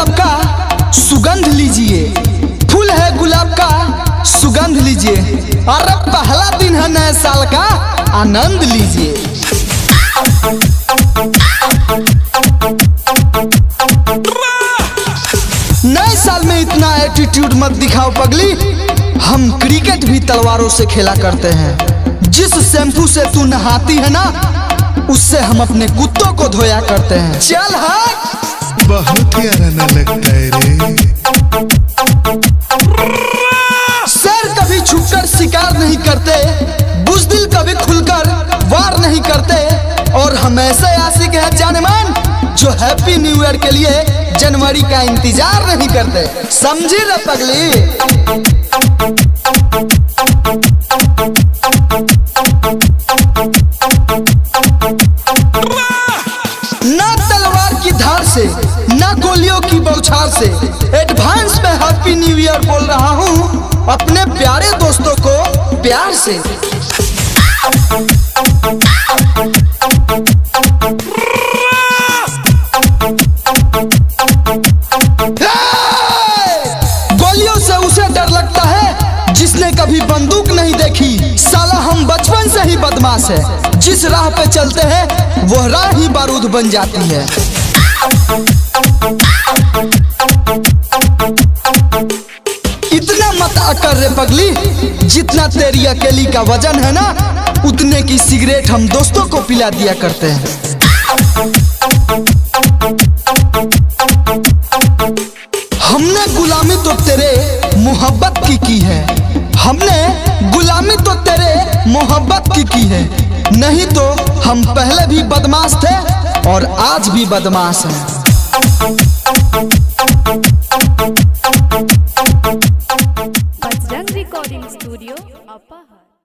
गुलाब का सुगंध लीजिए, फूल है गुलाब का सुगंध लीजिए। अरे पहला दिन है नए साल का, आनंद लीजिए। नए साल में इतना एटीट्यूड मत दिखाओ पगली, हम क्रिकेट भी तलवारों से खेला करते हैं। जिस शैम्पू से तू नहाती है ना, उससे हम अपने कुत्तों को धोया करते हैं। चल हट। बहुत ही आना लगता है रे। शेर कभी छुपकर शिकार नहीं करते, बुज़दिल कभी खुलकर वार नहीं करते, और हम ऐसे आशिक हैं जानेमान जो हैप्पी न्यू ईयर के लिए जनवरी का इंतजार नहीं करते। समझी रे पगली। ना तलवार की धार से, ना गोलियों की बौछार से, एडवांस में हैप्पी न्यू ईयर बोल रहा हूँ अपने प्यारे दोस्तों को प्यार से। गोलियों से उसे डर लगता है जिसने कभी बंदूक नहीं देखी। साला हम बचपन से ही बदमाश है, जिस राह पे चलते हैं वह राह ही बारूद बन जाती है। इतना मत अकर रे पगली, जितना तेरी अकेली का वजन है ना, उतने की सिगरेट हम दोस्तों को पिला दिया करते हैं। हमने गुलामी तो तेरे मोहब्बत की है, हमने गुलामी तो तेरे मोहब्बत की है। नहीं तो हम पहले भी बदमाश थे और आज भी बदमाश हैं। Bajrang recording studio अपाहर।